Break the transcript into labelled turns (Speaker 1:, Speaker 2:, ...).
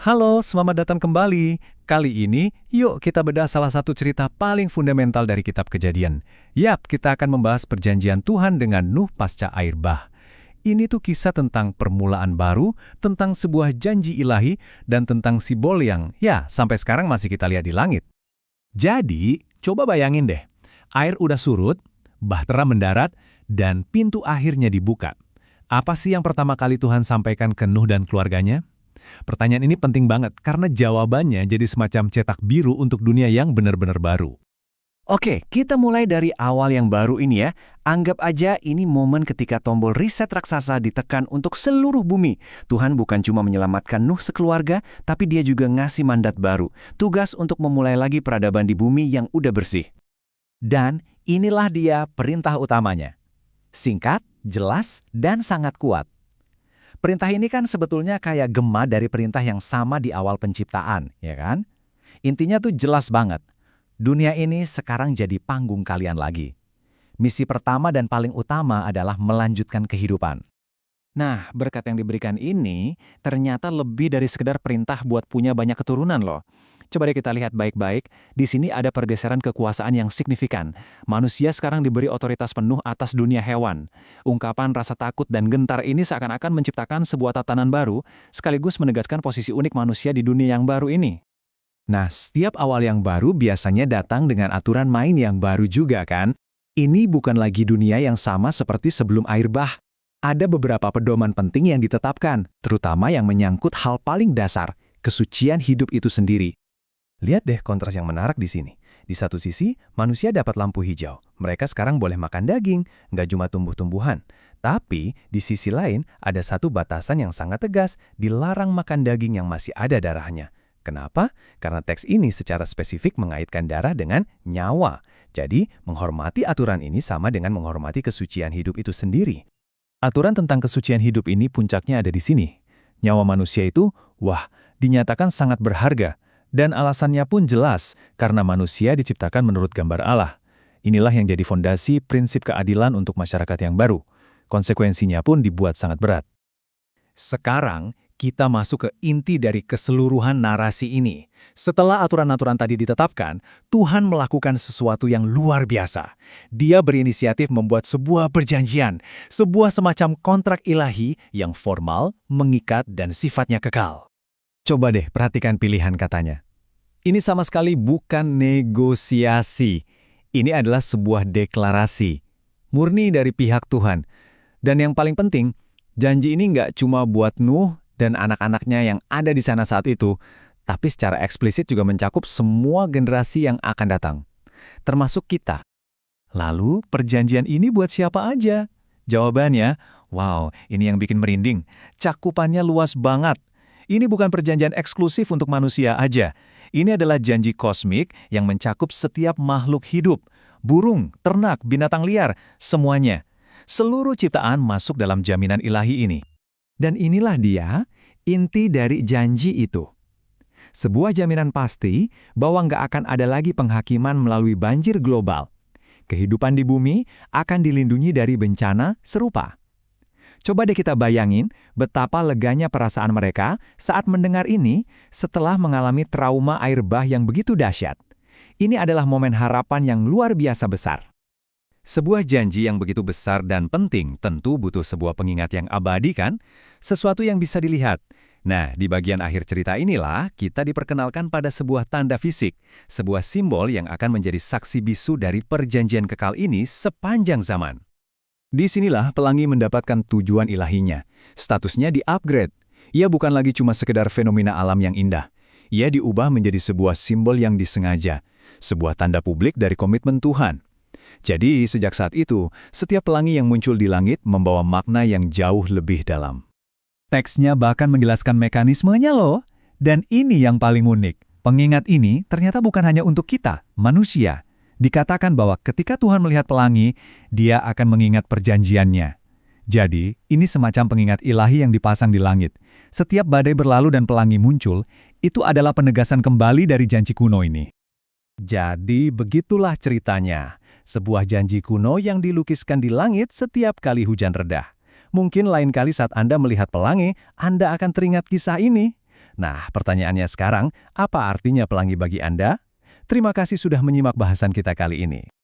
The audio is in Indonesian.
Speaker 1: Halo, selamat datang kembali. Kali ini, yuk kita bedah salah satu cerita paling fundamental dari kitab Kejadian. Yap, kita akan membahas perjanjian Tuhan dengan Nuh pasca air bah. Ini tuh kisah tentang permulaan baru, tentang sebuah janji ilahi, dan tentang simbol yang, ya, sampai sekarang masih kita lihat di langit. Jadi, coba bayangin deh, air udah surut, bahtera mendarat, dan pintu akhirnya dibuka. Apa sih yang pertama kali Tuhan sampaikan ke Nuh dan keluarganya? Pertanyaan ini penting banget karena jawabannya jadi semacam cetak biru untuk dunia yang benar-benar baru.
Speaker 2: Oke, kita mulai dari awal yang baru ini ya. Anggap aja ini momen ketika tombol reset raksasa ditekan untuk seluruh bumi. Tuhan bukan cuma menyelamatkan Nuh sekeluarga, tapi dia juga ngasih mandat baru. Tugas untuk memulai lagi peradaban di bumi yang udah bersih.
Speaker 3: Dan inilah dia perintah utamanya. Singkat, jelas, dan sangat kuat. Perintah ini kan sebetulnya kayak gema dari perintah yang sama di awal penciptaan, ya kan? Intinya tuh jelas banget. Dunia ini sekarang jadi panggung kalian lagi. Misi pertama dan paling utama adalah melanjutkan kehidupan.
Speaker 2: Nah, berkat yang diberikan ini ternyata lebih dari sekedar perintah buat punya banyak keturunan loh. Coba deh kita lihat baik-baik, di sini ada pergeseran kekuasaan yang signifikan. Manusia sekarang diberi otoritas penuh atas dunia hewan. Ungkapan rasa takut dan gentar ini seakan-akan menciptakan sebuah tatanan baru, sekaligus menegaskan posisi unik manusia di dunia yang baru ini.
Speaker 1: Nah, setiap awal yang baru biasanya datang dengan aturan main yang baru juga kan? Ini bukan lagi dunia yang sama seperti sebelum air bah. Ada beberapa pedoman penting yang ditetapkan, terutama yang menyangkut hal paling dasar, kesucian hidup itu sendiri. Lihat deh kontras yang menarik di sini. Di satu sisi, manusia dapat lampu hijau. Mereka sekarang boleh makan daging, nggak cuma tumbuh-tumbuhan. Tapi, di sisi lain, ada satu batasan yang sangat tegas, dilarang makan daging yang masih ada darahnya. Kenapa? Karena teks ini secara spesifik mengaitkan darah dengan nyawa. Jadi, menghormati aturan ini sama dengan menghormati kesucian hidup itu sendiri. Aturan tentang kesucian hidup ini puncaknya ada di sini. Nyawa manusia itu, dinyatakan sangat berharga. Dan alasannya pun jelas, karena manusia diciptakan menurut gambar Allah. Inilah yang jadi fondasi prinsip keadilan untuk masyarakat yang baru. Konsekuensinya pun dibuat sangat berat. Sekarang, kita masuk ke inti dari keseluruhan narasi ini. Setelah aturan-aturan tadi ditetapkan, Tuhan melakukan sesuatu yang luar biasa. Dia berinisiatif membuat sebuah perjanjian, sebuah semacam kontrak ilahi yang formal, mengikat, dan sifatnya kekal. Coba deh perhatikan pilihan katanya. Ini sama sekali bukan negosiasi. Ini adalah sebuah deklarasi. Murni dari pihak Tuhan. Dan yang paling penting, janji ini nggak cuma buat Nuh dan anak-anaknya yang ada di sana saat itu, tapi secara eksplisit juga mencakup semua generasi yang akan datang, termasuk kita. Lalu, perjanjian ini buat siapa aja? Jawabannya, ini yang bikin merinding. Cakupannya luas banget. Ini bukan perjanjian eksklusif untuk manusia aja. Ini adalah janji kosmik yang mencakup setiap makhluk hidup. Burung, ternak, binatang liar, semuanya. Seluruh ciptaan masuk dalam jaminan ilahi ini. Dan inilah dia, inti dari janji itu. Sebuah jaminan pasti bahwa nggak akan ada lagi penghakiman melalui banjir global. Kehidupan di bumi akan dilindungi dari bencana serupa. Coba deh kita bayangin betapa leganya perasaan mereka saat mendengar ini setelah mengalami trauma air bah yang begitu dahsyat. Ini adalah momen harapan yang luar biasa besar. Sebuah janji yang begitu besar dan penting tentu butuh sebuah pengingat yang abadi kan? Sesuatu yang bisa dilihat. Nah, di bagian akhir cerita inilah kita diperkenalkan pada sebuah tanda fisik, sebuah simbol yang akan menjadi saksi bisu dari perjanjian kekal ini sepanjang zaman. Disinilah pelangi mendapatkan tujuan ilahinya. Statusnya di-upgrade. Ia bukan lagi cuma sekedar fenomena alam yang indah. Ia diubah menjadi sebuah simbol yang disengaja, sebuah tanda publik dari komitmen Tuhan. Jadi, sejak saat itu, setiap pelangi yang muncul di langit membawa makna yang jauh lebih dalam. Teksnya bahkan menjelaskan mekanismenya loh. Dan ini yang paling unik. Pengingat ini ternyata bukan hanya untuk kita, manusia. Dikatakan bahwa ketika Tuhan melihat pelangi, dia akan mengingat perjanjiannya. Jadi, ini semacam pengingat ilahi yang dipasang di langit. Setiap badai berlalu dan pelangi muncul, itu adalah penegasan kembali dari janji kuno ini. Jadi, begitulah ceritanya. Sebuah janji kuno yang dilukiskan di langit setiap kali hujan reda. Mungkin lain kali saat Anda melihat pelangi, Anda akan teringat kisah ini. Nah, pertanyaannya sekarang, apa artinya pelangi bagi Anda? Terima kasih sudah menyimak bahasan kita kali ini.